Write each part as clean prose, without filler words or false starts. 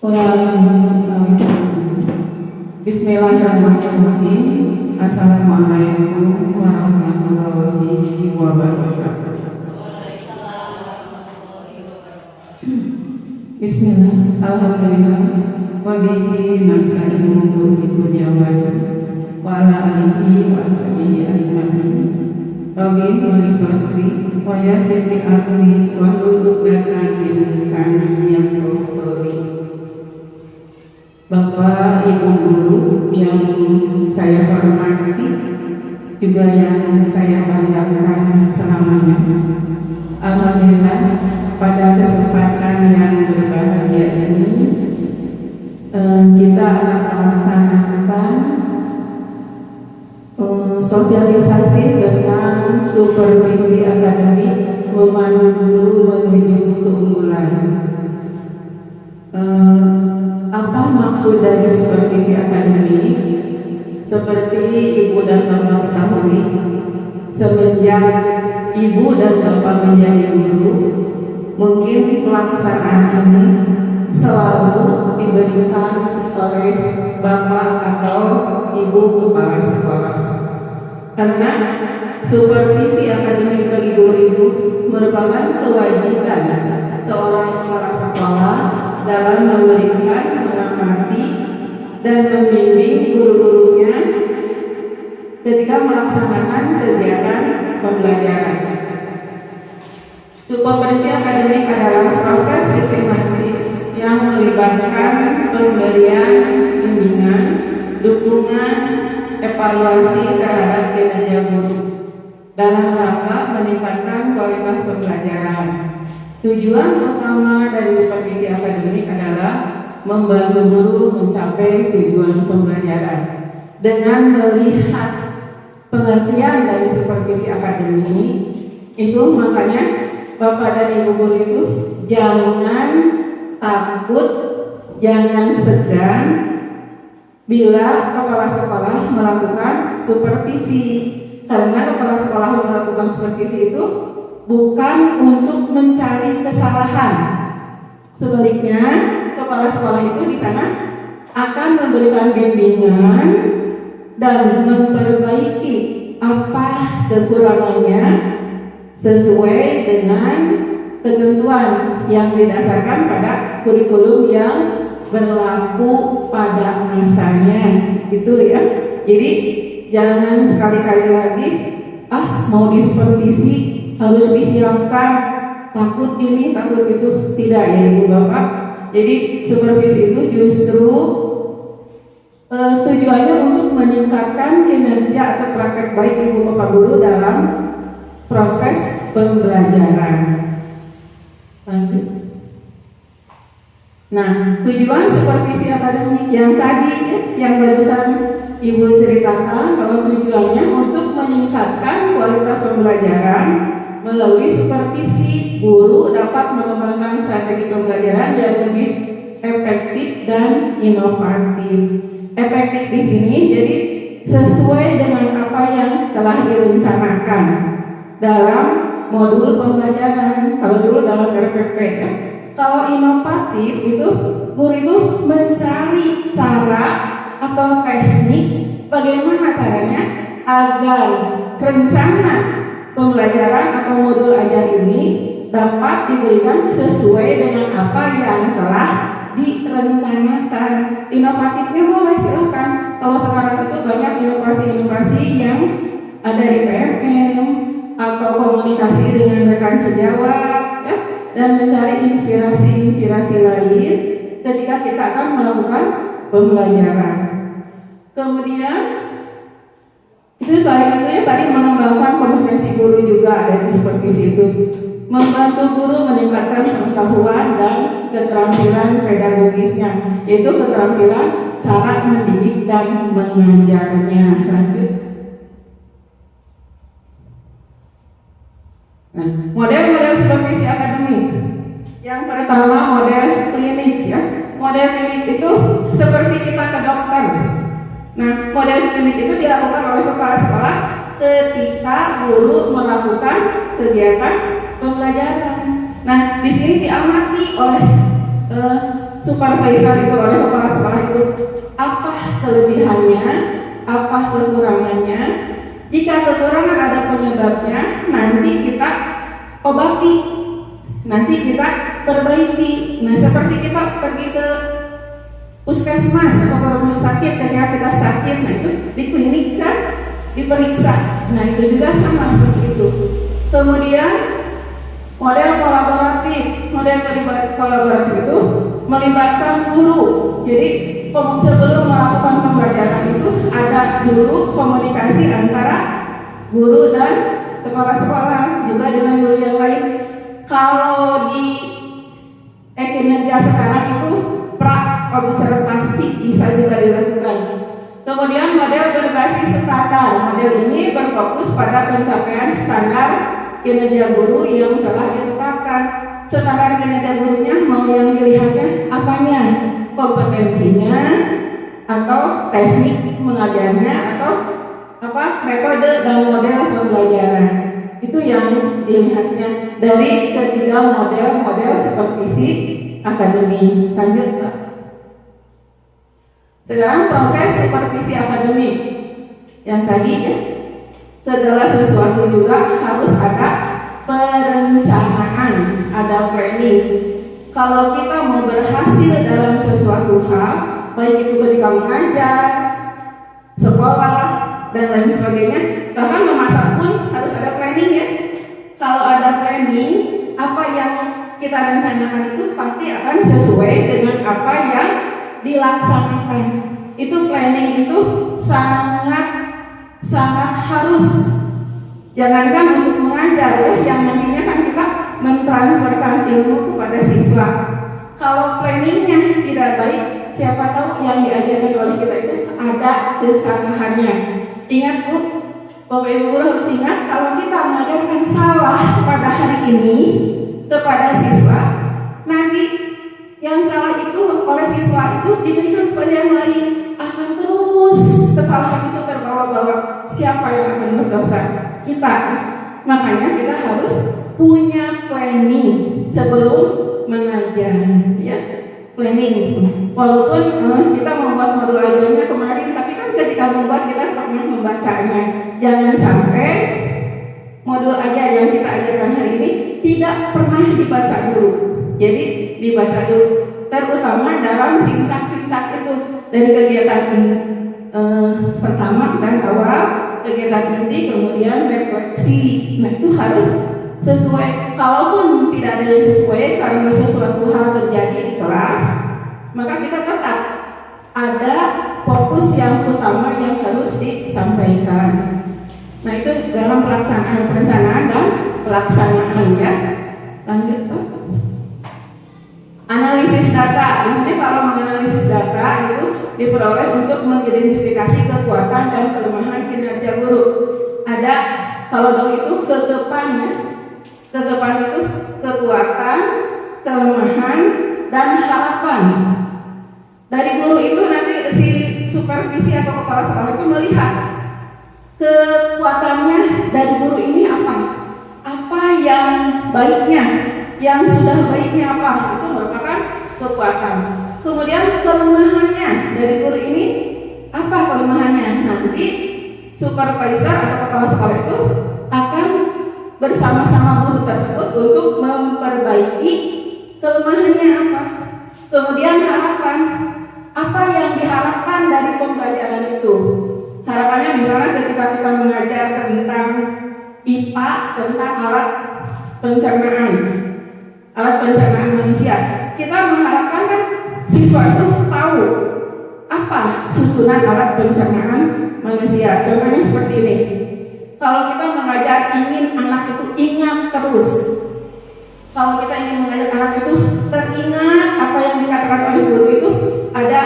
Bismillahirrahmanirrahim. Assalamualaikum warahmatullahi wabarakatuh. Bismillah, alhamdulillah, wa bihi nasta'inu bi jawab wa ala alihi wa ashabihi ajma'in. Rabbi walisatri wa yassir li amri wa hlul 'uqdatam min lisani yafqahu qawli. Bapak, Ibu guru yang saya hormati, juga yang saya banggakan selamanya. Alhamdulillah, pada kesempatan yang berbahagia ini kita akan melaksanakan sosialisasi tentang supervisi akademik memandu guru menuju keunggulan. Apa maksud dari supervisi akademik? Seperti Ibu dan Bapak ketahui, semenjak Ibu dan Bapak menjadi guru, mungkin pelaksanaan ini selalu diberikan oleh Bapak atau Ibu kepala sekolah. Karena supervisi akademik bagi guru itu merupakan kewajiban seorang kepala sekolah dalam memberikan, mengamati, dan membimbing guru-gurunya ketika melaksanakan kegiatan pembelajaran. Supervisi akademik adalah proses sistematis yang melibatkan pemberian bimbingan, dukungan, evaluasi terhadap kinerja guru dalam rangka meningkatkan kualitas pembelajaran. Tujuan utama dari supervisi akademik adalah membantu guru mencapai tujuan pembelajaran. Dengan melihat pengertian dari supervisi akademik itu, makanya Bapak dan Ibu guru itu jangan takut, jangan segan bila kepala sekolah melakukan supervisi. Karena kepala sekolah melakukan supervisi itu bukan untuk mencari kesalahan. Sebaliknya, kepala sekolah itu di sana akan memberikan bimbingan dan memperbaiki apa kekurangannya sesuai dengan ketentuan yang didasarkan pada kurikulum yang berlaku pada masanya. Itu ya. Jadi jangan sekali-kali lagi mau disupervisi harus disiapkan, takut ini, takut itu. Tidak ya Ibu Bapak. Jadi supervisi itu justru tujuannya untuk meningkatkan kinerja atau praktek baik Ibu Bapak guru dalam proses pembelajaran. Lanjut. Nah, tujuan supervisi akademik yang tadi yang barusan Ibu ceritakan, bahwa tujuannya untuk meningkatkan kualitas pembelajaran. Melalui supervisi, guru dapat mengembangkan strategi pembelajaran yang lebih efektif dan inovatif. Efektif di sini jadi sesuai dengan apa yang telah direncanakan dalam modul pembelajaran. Kalau dulu dalam RPP ya. Kalau inovatif itu, guru itu mencari cara atau teknik bagaimana caranya agar rencana pembelajaran atau modul ajar ini dapat diberikan sesuai dengan apa yang telah direncanakan. Inovatifnya boleh silahkan. Kalau sekarang itu banyak inovasi-inovasi yang ada di PMM atau komunikasi dengan rekan sejawat ya, dan mencari inspirasi-inspirasi lain ketika kita akan melakukan pembelajaran. Kemudian itu selain itu ya, tadi mengembangkan kompetensi guru juga ada di supervisi itu. Membantu guru meningkatkan pengetahuan dan keterampilan pedagogisnya, yaitu keterampilan cara mendidik dan mengajarnya. Lanjut. Nah, model-model supervisi akademik. Yang pertama model klinik ya. Model klinik itu seperti kita ke dokter. Nah, model klinik itu dilakukan oleh kepala sekolah ketika guru melakukan kegiatan pembelajaran. Nah, di sini diamati oleh supervisor itu, oleh kepala sekolah itu, apa kelebihannya, apa kekurangannya. Jika kekurangan ada penyebabnya, nanti kita obati, nanti kita perbaiki. Nah, seperti kita pergi ke puskesmas atau ke rumah sakit ketika kita sakit, nah itu di klinik kan diperiksa. Nah, itu juga sama seperti itu. Kemudian model kolaboratif itu melibatkan guru. Jadi sebelum melakukan pembelajaran itu ada dulu komunikasi antara guru dan kepala sekolah, juga dengan guru yang lain. Kalau di kinerja sekarang itu observasi bisa juga dilakukan. Kemudian model berbasis standar. Model ini berfokus pada pencapaian standar kinerja guru yang telah ditetapkan. Standar kinerja gurunya mau yang dilihatnya apanya? Kompetensinya atau teknik mengajarnya atau metode dan model pembelajaran. Itu yang dilihatnya dari ketiga model supervisi akademik. Lanjut, Pak. Sekarang proses supervisi akademik yang tadi ya, segala sesuatu juga harus ada perencanaan, ada planning. Kalau kita mau berhasil dalam sesuatu hal, baik itu ketika mengajar, sekolah, dan lain sebagainya, bahkan memasak pun harus ada planning ya. Kalau ada planning, apa yang kita rencanakan itu pasti akan sesuai dengan apa yang dilaksanakan. Itu planning itu sangat harus. Jangankan untuk mengajar ya, yang nantinya kan kita mentransferkan ilmu kepada siswa. Kalau planningnya tidak baik, siapa tahu yang diajarkan oleh kita itu ada kesalahannya. Ingat Bu, Bapak Ibu guru harus ingat, kalau kita mengajarkan salah pada hari ini kepada siswa, nanti yang salah itu oleh siswa itu diberikan kepada yang lain, akan terus kesalahan itu terbawa-bawa. Siapa yang akan berdosa? Kita. Makanya kita harus punya planning sebelum mengajar, ya. Planning. Walaupun kita membuat modul ajarnya kemarin, tapi kan ketika membuat kita pernah membacanya. Jangan sampai modul ajar yang kita ajarkan hari ini tidak pernah dibaca dulu. Jadi dibaca dulu, terutama dalam sintak-sintak itu dari kegiatan pertama dan awal, kegiatan inti, kemudian refleksi. Nah, itu harus sesuai. Kalaupun tidak ada yang sesuai karena sesuatu hal terjadi di kelas, maka kita tetap ada fokus yang utama yang harus disampaikan. Nah, itu dalam pelaksanaan perencanaan dan pelaksanaan ya. Lanjut Pak. Analisis data. Ini kalau menganalisis data itu diperoleh untuk mengidentifikasi kekuatan dan kelemahan kinerja guru. Ada kalau dulu itu kedepannya, kedepan itu kekuatan, kelemahan, dan harapan. Dari guru itu nanti si supervisi atau kepala sekolah itu melihat kekuatannya dari guru ini apa yang baiknya, yang sudah baiknya apa, itu merupakan kekuatan. Kemudian kelemahannya dari guru ini apa kelemahannya, nanti supervisor atau kepala sekolah itu akan bersama-sama guru tersebut untuk memperbaiki kelemahannya apa. Kemudian harapan, apa yang diharapkan dari pembelajaran itu. Harapannya misalnya ketika kita mengajar tentang IPA, tentang alat pencernaan manusia, kita mengharapkan kan siswa itu tahu apa susunan alat pencernaan manusia. Contohnya seperti ini. Kalau kita mengajar ingin anak itu ingat terus, kalau kita ingin mengajar anak itu teringat apa yang dikatakan oleh guru itu, ada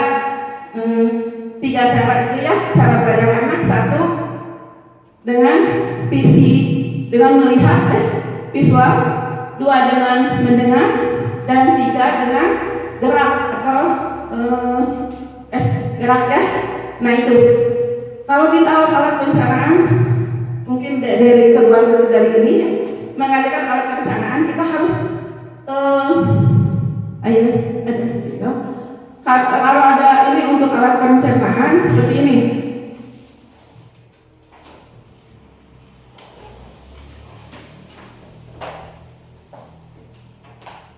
3 cara itu ya, cara belajar anak. 1 dengan visi, dengan melihat visual, 2 dengan mendengar, dan 3 dengan gerak atau gerak ya. Nah itu kalau di tahun alat pencernaan, mungkin dari kedua guru dari ini ya, mengajarkan alat pencernaan, kita harus ada sedikit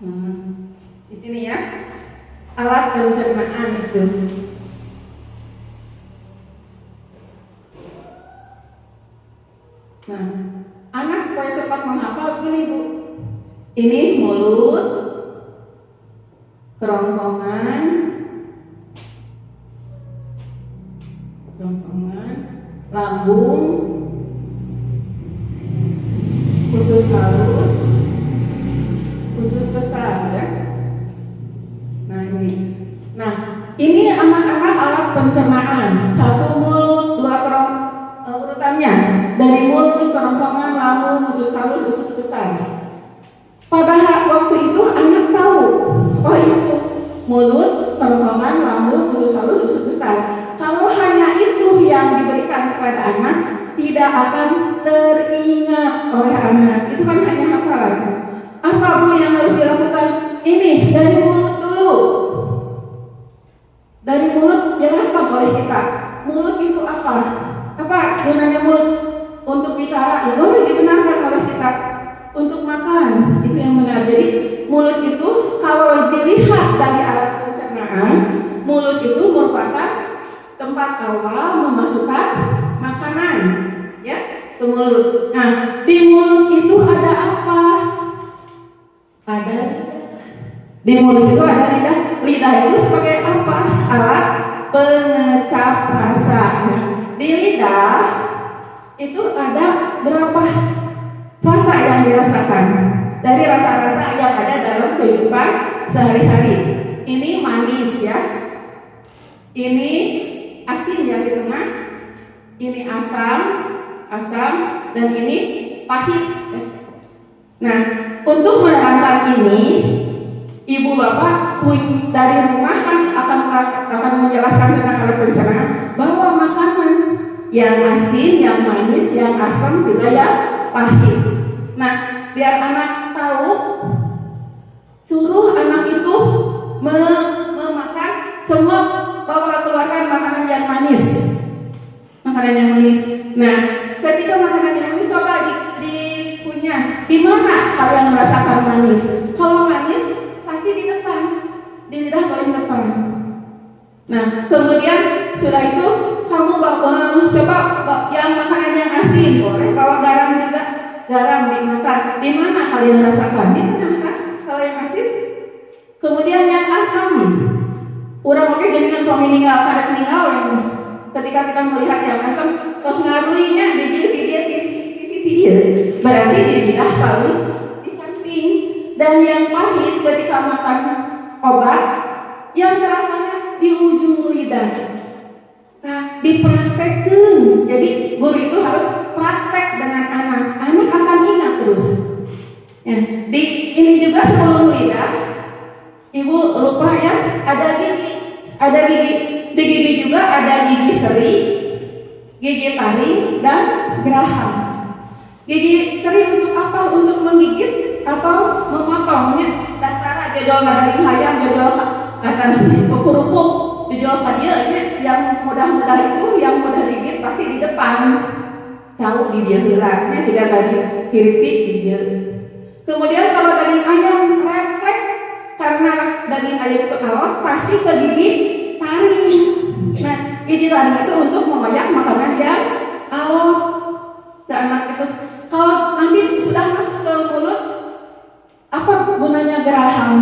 Nah, di sini ya, alat pencernaan itu. Nah, anak supaya cepat menghafal begini Bu. Ini mulut, kerongkongan, lambung, usus halus, usus besar ya. Nah ini anak-anak alat pencernaan. Satu mulut, dua urutannya dari mulut, kerongkongan, lambung, usus halus, usus besar. Pada waktu itu anak tahu, oh itu mulut, kerongkongan, lambung, usus halus, usus besar. Kalau hanya itu yang diberikan kepada anak, tidak akan teringat oleh anak. Itu kan hanya hafalan. Apa Bu yang harus dilakukan? Ini dari mulut dulu. Dari mulut jelaskan oleh kita. Mulut itu apa? Apa gunanya mulut? Untuk bicara, ya boleh dibenarkan oleh kita. Untuk makan, itu yang benar. Jadi mulut itu kalau dilihat dari alat pencernaan, mulut itu merupakan tempat awal memasukkan makanan, ya, ke mulut. Nah, di mulut itu ada apa? Ada lidah. Di mulut itu ada lidah. Lidah itu sebagai apa? Alat pengecap rasa. Nah, di lidah itu ada berapa rasa yang dirasakan? Dari rasa-rasa yang ada dalam kehidupan sehari-hari. Ini manis ya. Ini asin yang di tengah. Ini asam, dan ini pahit. Nah, untuk menerangkan ini, ibu bapak dari rumah kan akan menjelaskan tentang alat pencernaan bahwa makanan yang asin, yang manis, yang asam juga yang pahit. Nah, biar anak tahu, suruh anak itu memakan semua, bawa keluarkan makanan yang manis. Makanan yang manis. Nah, ketika makanan yang manis coba dikunyah. Di mana kalian merasakan manis? Kalau manis pasti di depan, di lidah paling depan. Nah, kemudian sudah itu kamu coba yang makanan yang asin, boleh bawa garam juga. Garam dimakan. Di mana kalian rasakan? Di tengah kan? Kalau yang asin. Kemudian yang asam. Urang oke dengan pemininggal karet ninggal yang ketika kita melihat yang asam, terus ngaruhinya di sisi berarti di lidah paling di samping. Dan yang pahit ketika makan obat, yang terasanya di ujung lidah. Nah, dipraktekkan. Jadi guru itu harus praktek dengan anak. Anak akan ingat terus. Ya, di ini juga sebelum lidah, ibu lupa ya, ada gigi. Ada gigi. Di gigi juga ada gigi seri, gigi taring, dan geraham. Gigi seri untuk apa? Untuk menggigit atau memotongnya. Antara jojol daging ayam, jojol kerupuk, jojol hadiahnya yang mudah-mudah itu, yang mudah digigit pasti di depan. Jauh di dia hilangnya sehingga tadi kiripik di dia. Kemudian kalau daging ayam refleks karena daging ayam itu awet pasti ke gigi taring. Nah, gigi taring itu untuk mengoyak makanan yang awet ke anak itu. Kalau nanti sudah masuk ke mulut, apa gunanya geraham?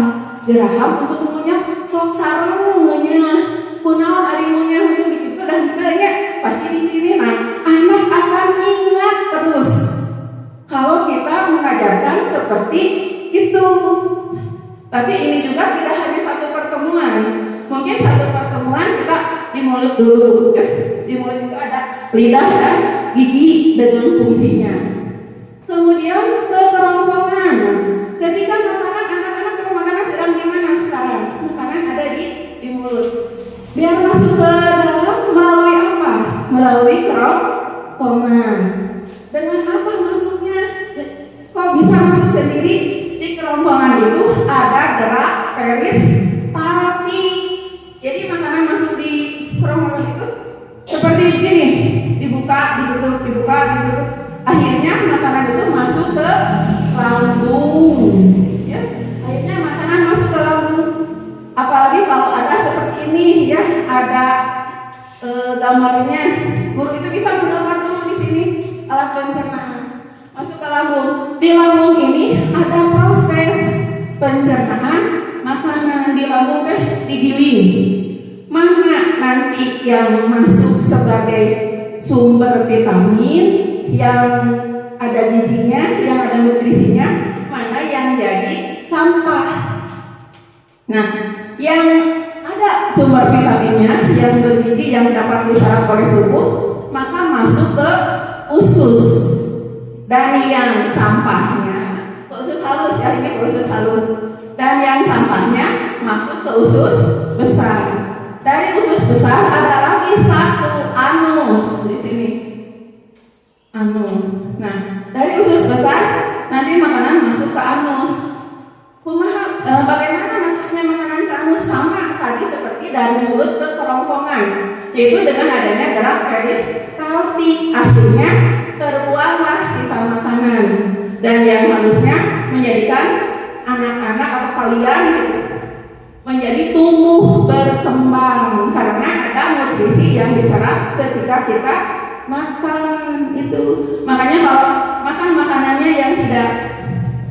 Geraham untuk mengunyah sok sarung mengunyah, kunaon ari mengunyah begitu dan sebagainya pasti di sini. Nah, anak akan ingat terus kalau kita mengajarkan seperti itu. Tapi ini juga tidak hanya satu pertemuan. Mungkin satu pertemuan kita di mulut dulu. Di mulut itu ada lidah dan gigi dengan fungsinya. Kemudian ke kerongkongan. Ketika makanan, anak-anak kalau makanan sedang di mana sekarang? Makanan ada di mulut. Biar masuk ke dalam melalui apa? Melalui kerongkongan. Dengan apa masuknya? Kok bisa masuk sendiri? Di kerongkongan itu ada gerak peristaltik. Jadi makanan masuk di kerongkongan itu seperti begini, dibuka, ditutup, dibuka, ditutup. Akhirnya makanan itu masuk ke lambung. Ya, akhirnya makanan pencernaan makanan di lambung digiling. Mana nanti yang masuk sebagai sumber vitamin yang ada gizinya, yang ada nutrisinya, mana yang jadi sampah. Nah, yang ada sumber vitaminnya, yang bergizi, yang dapat diserap oleh tubuh, maka masuk ke usus. Dan yang sampahnya, usus halus ya, ini usus halus. Dan yang sampahnya masuk ke usus besar. Dari usus besar ada lagi satu, anus di sini. Anus. Nah, dari usus besar nanti makanan masuk ke anus. Bagaimana masuknya makanan ke anus? Sama tadi seperti dari mulut ke kerongkongan, yaitu dengan adanya gerak peristaltik. Akhirnya terbuanglah sisa makanan, dan yang harusnya menjadikan anak-anak atau kalian menjadi tumbuh berkembang karena ada nutrisi yang diserap ketika kita makan itu. Makanya kalau makan makanannya yang tidak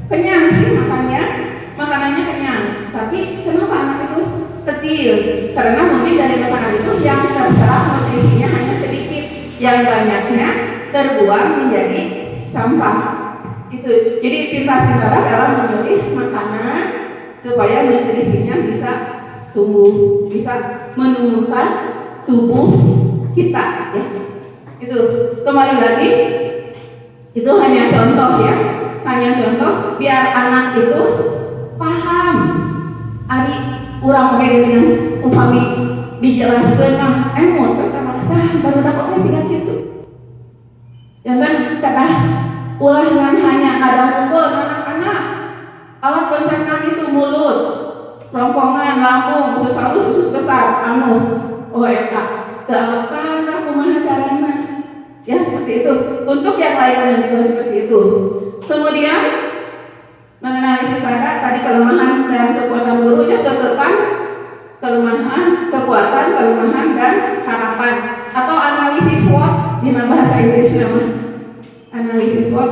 kenyang sih, makanannya kenyang, tapi kenapa anak itu kecil? Karena mungkin dari makanan itu yang terserap nutrisinya hanya sedikit, yang banyaknya terbuang menjadi sampah. Itu. Jadi pintar-pintar dalam memilih makanan supaya nutrisinya bisa tumbuh, bisa menumbuhkan tubuh kita ya. Itu kembali lagi, itu hanya contoh ya, hanya contoh biar anak itu paham. Ari urang pakai yang upami dijelaskan mah emot kata rasa baru dapat sih gitu. Yang kan kata ulah dengan hanya ada unggul anak-anak. Alat pencernaan itu mulut, kerongkongan, lambung, usus halus, usus besar, anus. Oh eta, teu apa kumaha carana. Ya seperti itu. Untuk yang lainnya juga seperti itu. Kemudian menganalisis tadi kelemahan dan kekuatan gurunya, ketepan kelemahan, kekuatan, kelemahan dan harapan, atau analisis SWOT di bahasa Inggris nama. Analisis SWOT.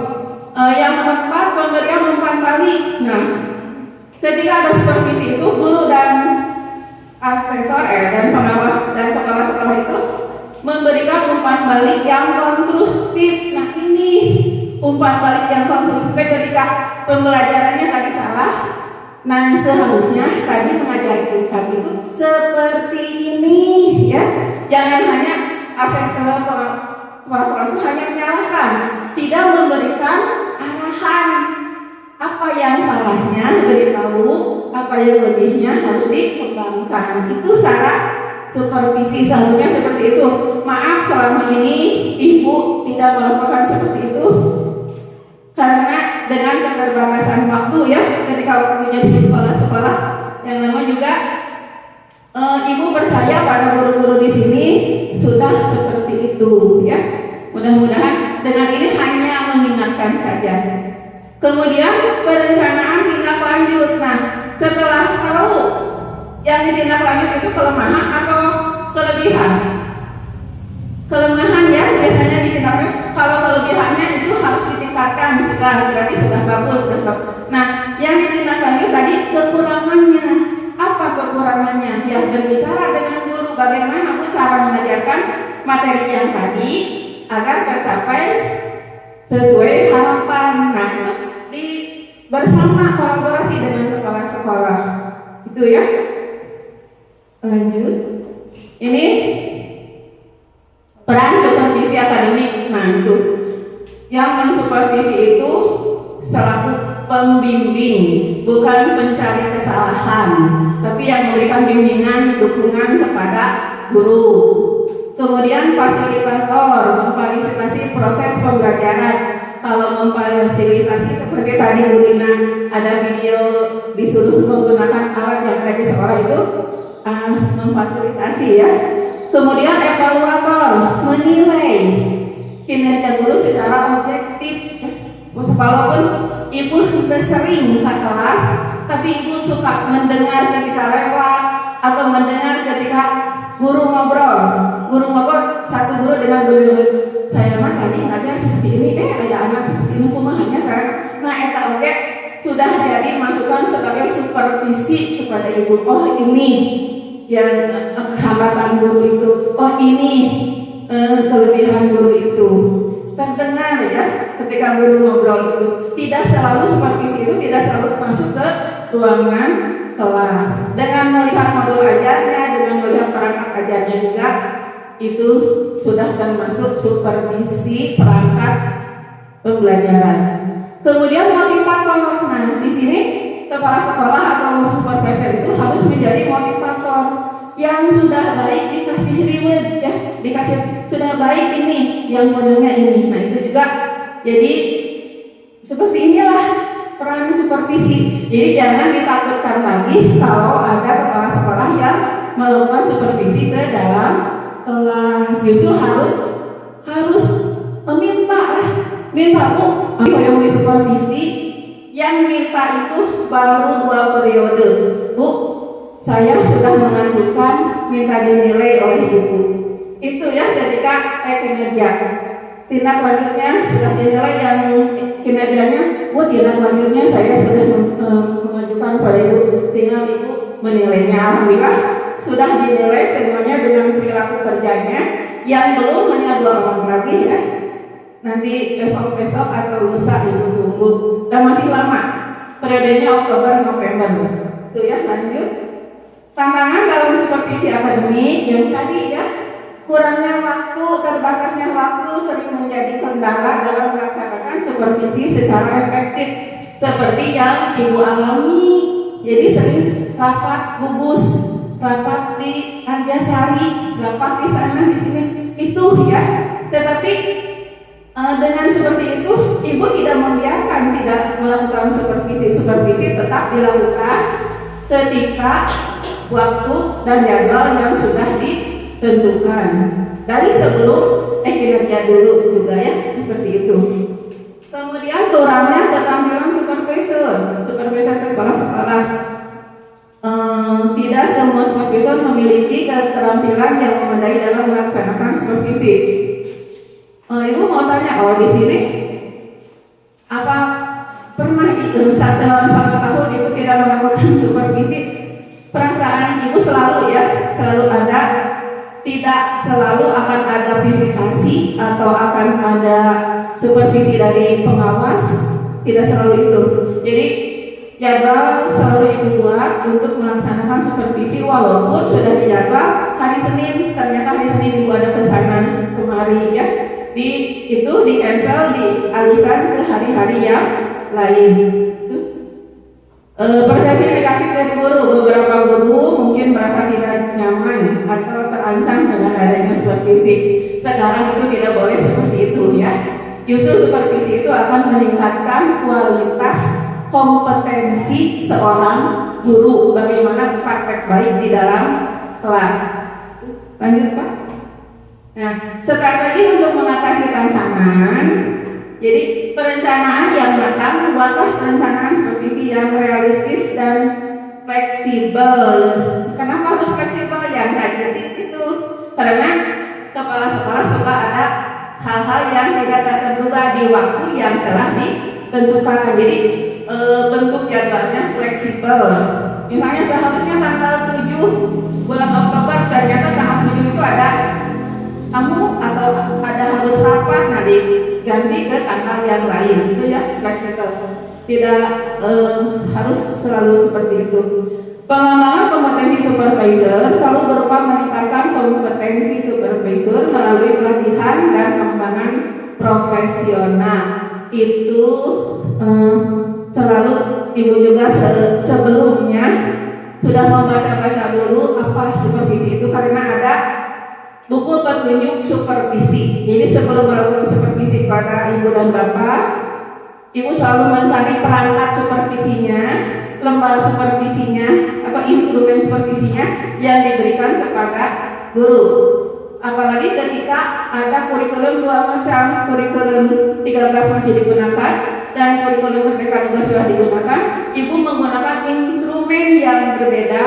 Yang keempat, pemberian umpan balik. Nah, ketika ada supervisi itu, guru dan asesor dan pengawas dan kepala sekolah itu memberikan umpan balik yang konstruktif. Nah, ini umpan balik yang konstruktif ketika pembelajarannya tadi salah. Nah, seharusnya tadi mengajarkan itu seperti ini, ya. Jangan hanya asesor kepala sekolah itu hanya menyalahkan, tidak memberikan arahan apa yang salahnya, beritahu apa yang lebihnya harus dikembangkan. Itu cara supervisi seharusnya seperti itu. Maaf selama ini ibu tidak melakukan seperti itu karena dengan keterbatasan waktu ya, ketika waktunya di kepala sekolah. Yang memang juga ibu percaya pada guru-guru di sini sudah seperti itu ya. Mudah-mudahan dengan ini hanya mengingatkan saja. Kemudian perencanaan tindak lanjut. Nah, setelah tahu yang ditindaklanjut itu kelemahan atau kelebihan? Kelemahan ya biasanya ditindaklanjut. Kalau kelebihannya itu harus ditingkatkan, berarti sudah bagus. Nah, yang ditindaklanjut tadi kekurangannya. Apa kekurangannya? Ya berbicara dengan guru bagaimana Bu cara mengajarkan materi yang tadi agar tercapai sesuai harapan. Nah, itu bersama kolaborasi dengan kepala sekolah. Itu ya. Lanjut. Ini peran supervisi akademik. Nah, itu yang mensupervisi itu selaku pembimbing, bukan pencari kesalahan, tapi yang memberikan bimbingan, dukungan kepada guru. Kemudian fasilitator, memfasilitasi proses pembelajaran. Kalau memfasilitasi seperti tadi Bu Dina ada video disuruh menggunakan alat yang ada di sekolah itu memfasilitasi ya. Kemudian evaluator, menilai kinerja guru secara objektif. Walaupun ibu sudah sering ke kelas, tapi ibu suka mendengar ketika lewat atau mendengar ketika guru ngobrol satu guru dengan guru. Saya mah tadi ngajar seperti ini, ada anak seperti ini kumahanya saya. Nah, eta oke sudah jadi masukan sebagai supervisi kepada ibu. Oh ini yang kehambatan guru itu, oh ini kelebihan guru itu. Terdengar ya ketika guru ngobrol itu. Tidak selalu supervisi itu tidak selalu masuk ke ruangan kelas. Dengan melihat modul ajarnya, dengan melihat perangkat ajarnya juga, itu sudah termasuk supervisi perangkat pembelajaran. Kemudian motivator. Nah, di sini kepala sekolah atau supervisor itu harus menjadi motivator yang sudah baik dikasih reward ya, dikasih sudah baik ini, yang modalnya ini. Nah, itu juga jadi seperti inilah peran supervisi. Jadi jangan ditakutkan lagi kalau ada kepala sekolah yang melakukan supervisi ke dalam kelas. Justru harus meminta minta Bu, yang disupervisi yang minta itu baru 2 periode. Bu, saya sudah mengajukan minta dinilai oleh ibu. Itu ya ketika kinerja. Tindak lanjutnya sudah dinilai yang kinerjanya, Bu, tindak lanjutnya saya sudah mengajukan pada ibu, tinggal ibu menilainya. Alhamdulillah sudah dinilai semuanya dengan perilaku kerjanya. Yang belum hanya 2 orang lagi ya. Nanti besok-besok atau lusa ibu tunggu. Dan masih lama, periodenya Oktober November. Itu ya, lanjut. Tantangan dalam supervisi akademik yang tadi ya, kurangnya waktu, terbatasnya waktu sering menjadi kendala dalam melaksanakan supervisi secara efektif, seperti yang ibu alami. Jadi sering rapat gugus, rapat di Anjasari, rapat di sana di sini, itu ya. Tetapi dengan seperti itu, ibu tidak membiarkan tidak melakukan supervisi tetap dilakukan ketika waktu dan jadwal yang sudah ditentukan dari sebelum kinerja dulu juga ya, seperti itu. Kemudian kurangnya keterampilan supervisor kepala sekolah. Tidak semua supervisor memiliki keterampilan yang memadai dalam melaksanakan supervisi. Ibu mau tanya, di sini apa pernah dalam satu tahun ibu tidak melakukan supervisi? Perasaan ibu selalu ada, tidak selalu akan ada visitasi atau akan ada supervisi dari pengawas, tidak selalu itu. Jadi jadwal selalu ibu buat untuk melaksanakan supervisi walaupun sudah dijadwal hari Senin, ternyata hari Senin ibu ada kesana kemari ya. Di cancel, dialihkan ke hari-hari yang lain. Persepsi negatif dari guru, beberapa guru mungkin merasa tidak nyaman atau terancam dengan adanya supervisi. Sekarang itu tidak boleh seperti itu ya. Justru supervisi itu akan meningkatkan kualitas kompetensi seorang guru, bagaimana praktek baik di dalam kelas. Lanjut Pak. Nah, strategi untuk mengatasi tantangan. Jadi perencanaan yang matang, buatlah perencanaan supervisi yang realistis dan fleksibel. Kenapa harus fleksibel? Yang tadi itu karena kepala sekolah suka ada hal-hal yang tidak terduga di waktu yang telah ditentukan. Jadi bentuk jadwalnya fleksibel. Misalnya seharusnya tanggal 7 bulan Oktober, ternyata tanggal 7 itu ada kamu atau ada harus rapat, nah diganti ke tanggal yang lain. Itu ya fleksibel, tidak harus selalu seperti itu. Pengembangan kompetensi supervisor selalu berupa meningkatkan kompetensi supervisor melalui pelatihan dan pengembangan profesional. Itu selalu ibu juga sebelumnya sudah membaca-baca dulu apa supervisi itu, karena ada buku petunjuk supervisi. Jadi sebelum melakukan supervisi kepada ibu dan bapak, ibu selalu mencari perangkat supervisinya, lembar supervisinya atau instrumen supervisinya yang diberikan kepada guru. Apalagi ketika ada kurikulum 2 macam, kurikulum 13 masih digunakan dan kurikulum Merdeka juga sudah digunakan, ibu menggunakan instrumen yang berbeda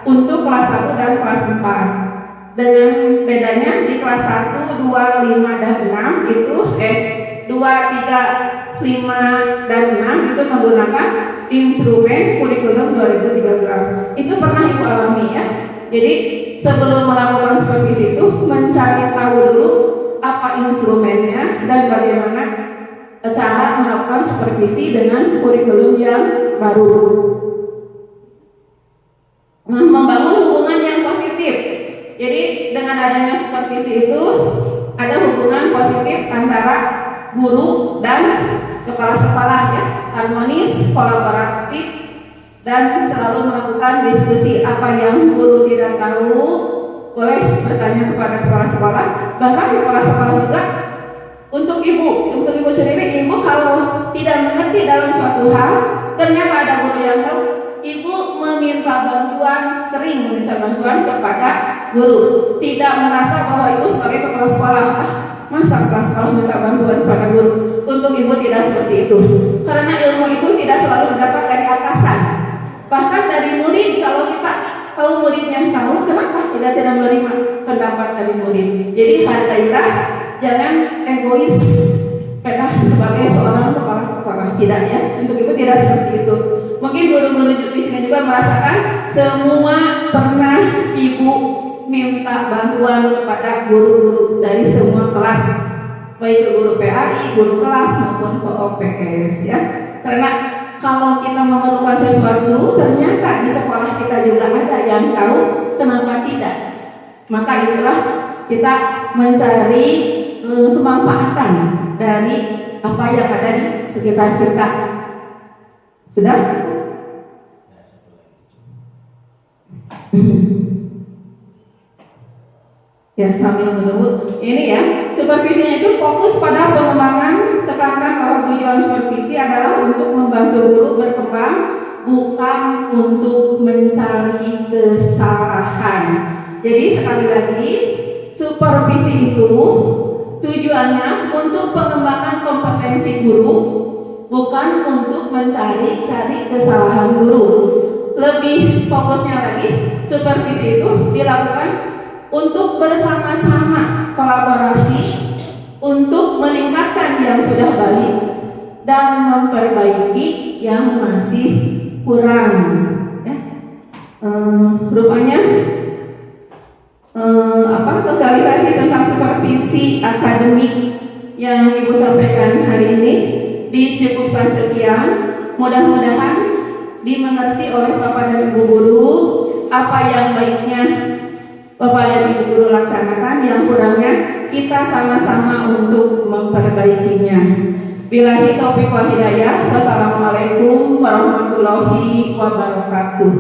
untuk kelas 1 dan kelas 4. Dengan bedanya di kelas 1, 2, 5, dan 6 itu 2, 3, 5, dan 6 itu menggunakan instrumen kurikulum 2013. sebelum melakukan supervisi itu mencari tahu dulu apa instrumennya dan bagaimana cara melakukan supervisi dengan kurikulum yang baru. Nah, membangun hubungan yang positif. Jadi dengan adanya supervisi itu ada hubungan positif antara guru dan kepala sekolah ya, harmonis, kolaboratif, dan selalu melakukan diskusi. Apa yang guru tidak tahu boleh bertanya kepada kepala sekolah. Bahkan kepala sekolah juga untuk ibu sendiri, ibu kalau tidak mengerti dalam suatu hal, ternyata ada guru yang tahu, ibu meminta bantuan, sering meminta bantuan kepada guru. Tidak merasa bahwa ibu sebagai kepala sekolah, masa kepala sekolah minta bantuan kepada guru. Untuk ibu tidak seperti itu, karena ilmu itu tidak selalu didapat dari atasan, bahkan dari murid. Kalau kita tahu muridnya tahu, kenapa kita tidak menerima pendapat dari murid? Jadi hargailah, jangan egois pada sebagai seorang kepala sekolah, tidak ya. Untuk ibu tidak seperti itu. Mungkin guru-guru di sini juga merasakan semua pernah ibu minta bantuan kepada guru-guru dari semua kelas, baik guru PAI, guru kelas maupun OPS ya. Karena kalau kita memerlukan sesuatu, ternyata di sekolah kita juga ada yang tahu, kenapa tidak? Maka itulah kita mencari kemanfaatan dari apa yang ada di sekitar kita. Sudah? Ya, sambil menunggu. Ini ya, supervisinya itu fokus pada pengembangan. Tekankan bahwa tujuan supervisi adalah untuk membantu guru berkembang, bukan untuk mencari kesalahan. Jadi sekali lagi, supervisi itu tujuannya untuk pengembangan kompetensi guru, bukan untuk mencari-cari kesalahan guru. Lebih fokusnya lagi, supervisi itu dilakukan untuk bersama-sama kolaborasi untuk meningkatkan yang sudah baik dan memperbaiki yang masih kurang. Ya. Rupanya sosialisasi tentang supervisi akademik yang Ibu sampaikan hari ini dicukupkan sekian. Mudah-mudahan dimengerti oleh Bapak dan Ibu guru apa yang baiknya Bapak dan Ibu guru laksanakan, yang kurangnya kita sama-sama untuk memperbaikinya. Billahi taufiq wal hidayah. Wassalamualaikum warahmatullahi wabarakatuh.